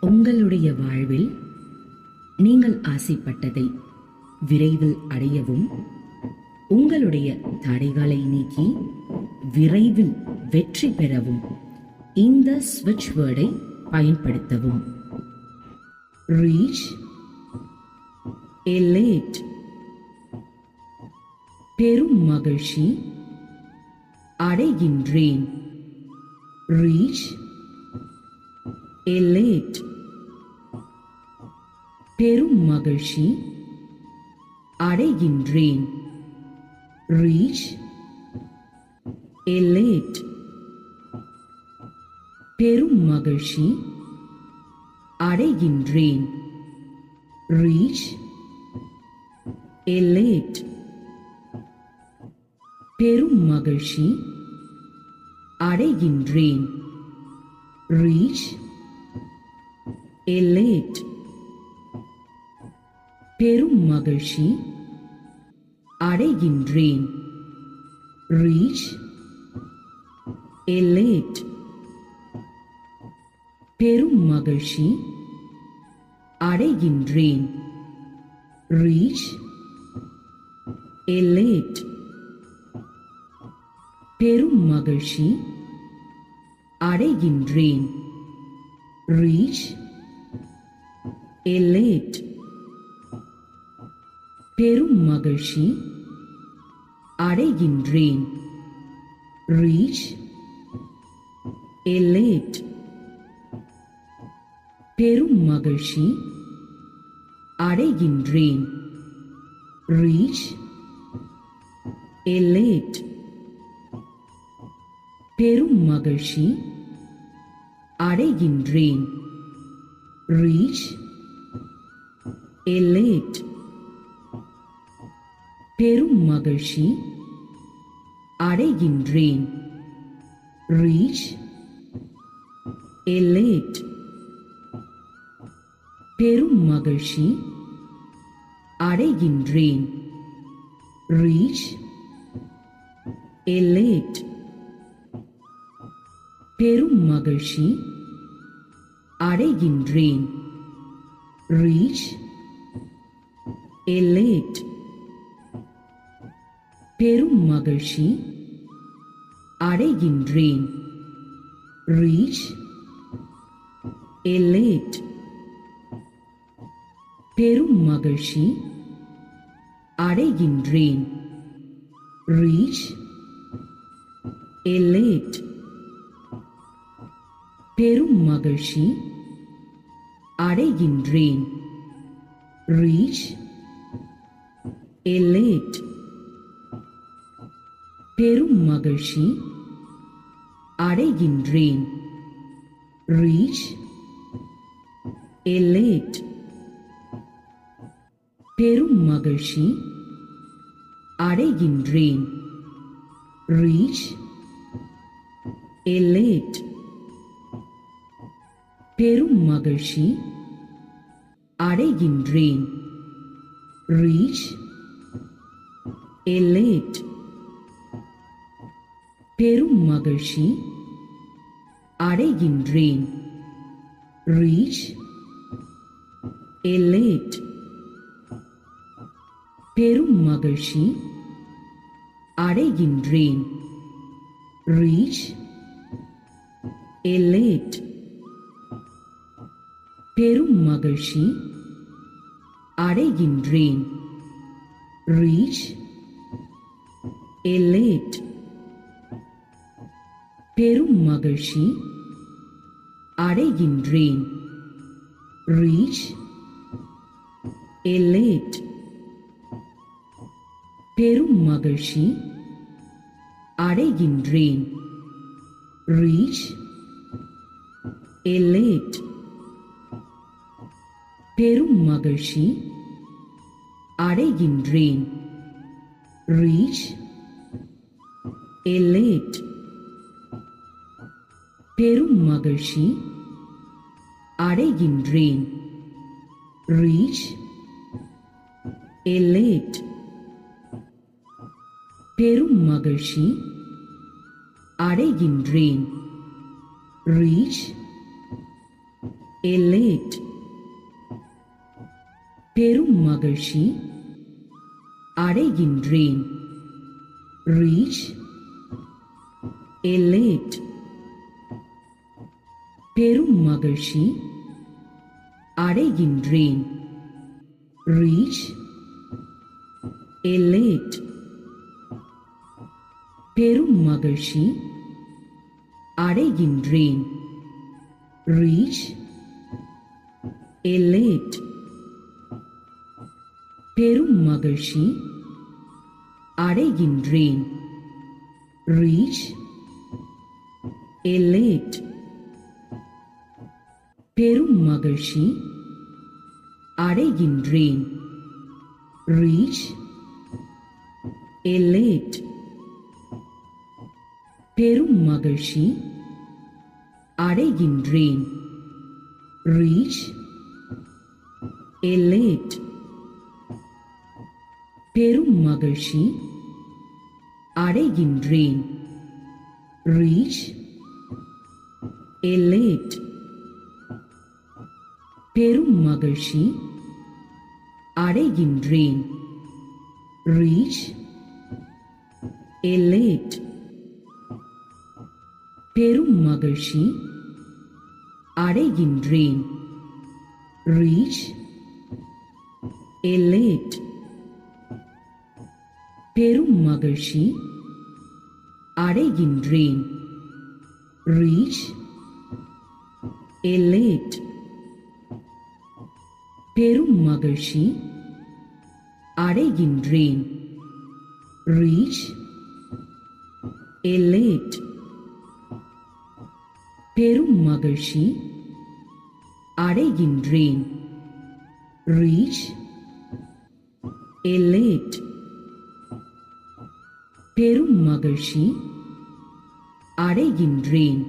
உங்களுடைய வாழ்வில் நீங்கள் ஆசைப்பட்டதை விரைவில் அடையவும், உங்களுடைய தடைகளை நீக்கி விரைவில் வெற்றி பெறவும் இந்த ஸ்விட்ச் வேர்டை பயன்படுத்தவும். ரீச், எலேட், பெரும் மகிழ்ச்சி, அடைகின்றேன். ரீச், எலேட், பெரும் மகிழ்ச்சி, அடைகின்றேன். ரீச், எலேட், பெரும் மகிழ்ச்சி, அடைகின்றேன். ரீச், எலேட், பெரும் மகிழ்ச்சி, அடைகின்றேன். ரீச், எலேட், பெரும் மகிழ்ச்சி, அடைகின்றேன். ரீச், எலேட், பெரும் மகிழ்ச்சி, அடைகின்றேன். ரீச், எலேட், பெரும் மகிழ்ச்சி, அடைகின்றேன். ரீச், எலேட், பெரும் மகிழ்ச்சி, அடைகின்றேன். ரீச், எலேட், பெரும் மகிழ்ச்சி, அடைகின்றேன். ரீச், எலேட், பெரும் மகிழ்ச்சி, அடைகின்றேன். ரீச், எலேட், பெரும் மகிழ்ச்சி, அடைகின்றேன். ரீச், எலேட், பெரும் மகிழ்ச்சி, அடைகின்றேன். ரீச், எலேட், பெரும் மகிழ்ச்சி, அடைகின்றேன். ரீச், எலேட், பெரும் மகிழ்ச்சி, அடைகின்றேன். ரீச், எலேட், பெரும் மகிழ்ச்சி, அடைகின்றேன். ரீச், எலேட், பெரும் மகிழ்ச்சி, அடைகின்றேன். ரீச், எலேட், பெரும் மகிழ்ச்சி, அடைகின்றேன். ரீச், எலேட், பெரும் மகிழ்ச்சி, அடைகின்றேன். ரீச், எலேட், பெரும் மகிழ்ச்சி, அடைகின்றேன். ரீச், எலேட், பெரும் மகிழ்ச்சி, அடைகின்றேன். ரீச், எலேட், பெரும் மகிழ்ச்சி, அடைகின்றேன். ரீச், எலேட், பெரும் மகிழ்ச்சி, அடைகின்றேன். ரீச், எலேட், பெரும் மகிழ்ச்சி, அடைகின்றேன். ரீச், எலேட், பெரும் மகிழ்ச்சி, அடைகின்றேன். ரீச், எலேட், பெரும் மகிழ்ச்சி, அடைகின்றேன். ரீச், எலேட், பெரும் மகிழ்ச்சி, அடைகின்றேன். ரீச், எலேட், பெரும் மகிழ்ச்சி, அடைகின்றேன். ரீச், elate பெரும் மகிழ்ச்சி அடைகின்றேன் reach elate பெரும் மகிழ்ச்சி அடைகின்றேன் reach elate பெரும் மகிழ்ச்சி அடைகின்றேன் reach elate பெரும் மகிழ்ச்சி அடைகின்றேன் reach elate பெரும் மகிழ்ச்சி அடைகின்றேன் reach elate பெரும் மகிழ்ச்சி அடைகின்றேன் reach elate பெரும் மகிழ்ச்சி அடைகின்றேன் reach elate பெரும் மகிழ்ச்சி அடைகின்றேன் reach elate பெரும் மகிழ்ச்சி அடைகின்றேன் reach elate பெரும் மகிழ்ச்சி அடைகின்றேன் reach elate பெரும் மகிழ்ச்சி அடைகின்றேன் reach elate பெரும் மகிழ்ச்சி அடைகின்றேன்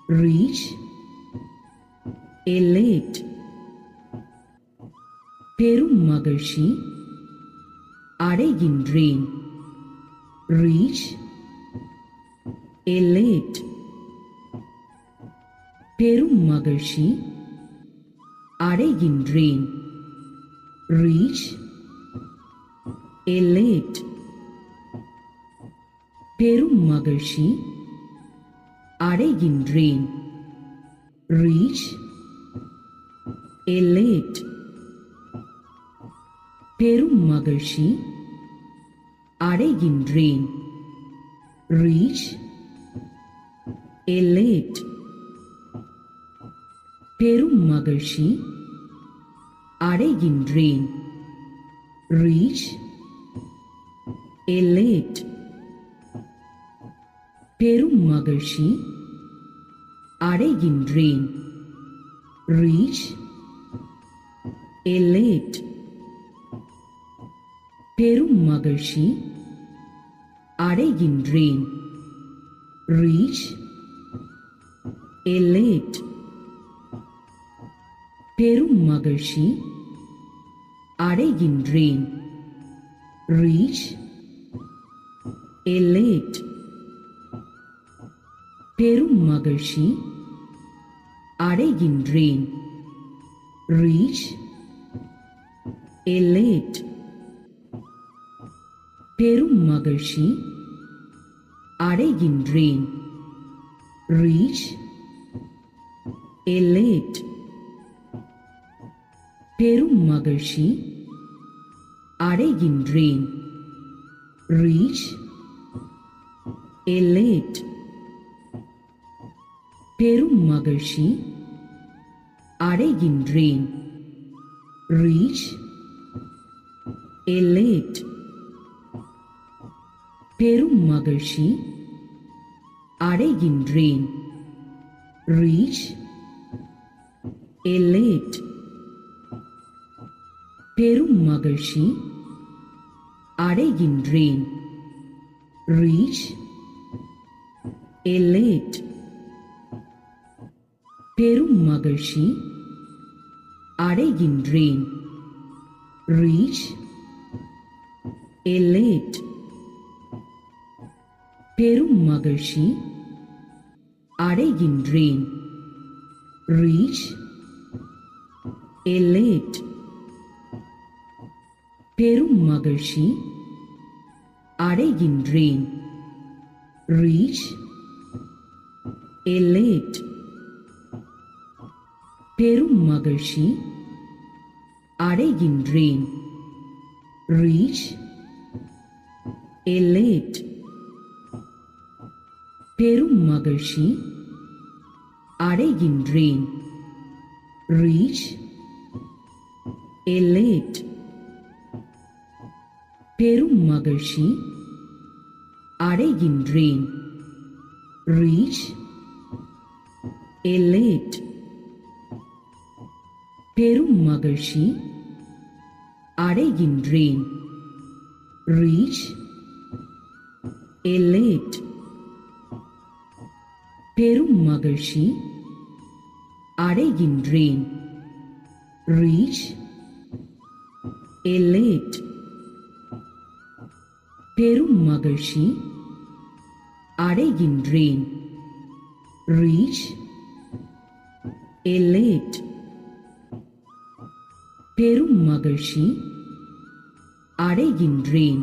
reach elate பெரும் மகிழ்ச்சி அடைகின்றேன் reach elate பெரும் மகிழ்ச்சி அடைகின்றேன் reach elate பெரும் மகிழ்ச்சி அடைகின்றேன் reach elate பெரும் மகிழ்ச்சி அடைகின்றேன் reach elate பெரும் மகிழ்ச்சி அடைகின்றேன் reach elate பெரும் மகிழ்ச்சி அடைகின்றேன் reach elate பெரும் மகிழ்ச்சி அடைகின்றேன் reach elate பெரும் மகிழ்ச்சி அடைகின்றேன் reach elate பெரும் மகிழ்ச்சி அடைகின்றேன் reach elate பெரும் மகிழ்ச்சி அடைகின்றேன் reach elate பெரும் மகிழ்ச்சி அடைகின்றேன் reach elate பெரும் மகிழ்ச்சி அடைகின்றேன் reach elate பெரும் மகிழ்ச்சி அடைகின்றேன் reach elate பெரும் மகிழ்ச்சி அடைகின்றேன் reach elate பெரும் மகிழ்ச்சி அடைகின்றேன் reach elate பெரும் மகிழ்ச்சி அடைகின்றேன் reach elate பெரும் மகிழ்ச்சி அடைகின்றேன் reach elate பெரும் மகிழ்ச்சி அடைகின்றேன் reach elate பெரும் மகிழ்ச்சி அடைகின்றேன் reach elate பெரும் மகிழ்ச்சி அடைகின்றேன் reach elate பெரும் மகிழ்ச்சி அடைகின்றேன் reach elate பெரும் மகிழ்ச்சி அடைகின்றேன் reach elate பெரும் மகிழ்ச்சி அடைகின்றேன் reach elate பெரும் மகிழ்ச்சி அடைகின்றேன் reach elate பெரும் மகிழ்ச்சி அடைகின்றேன்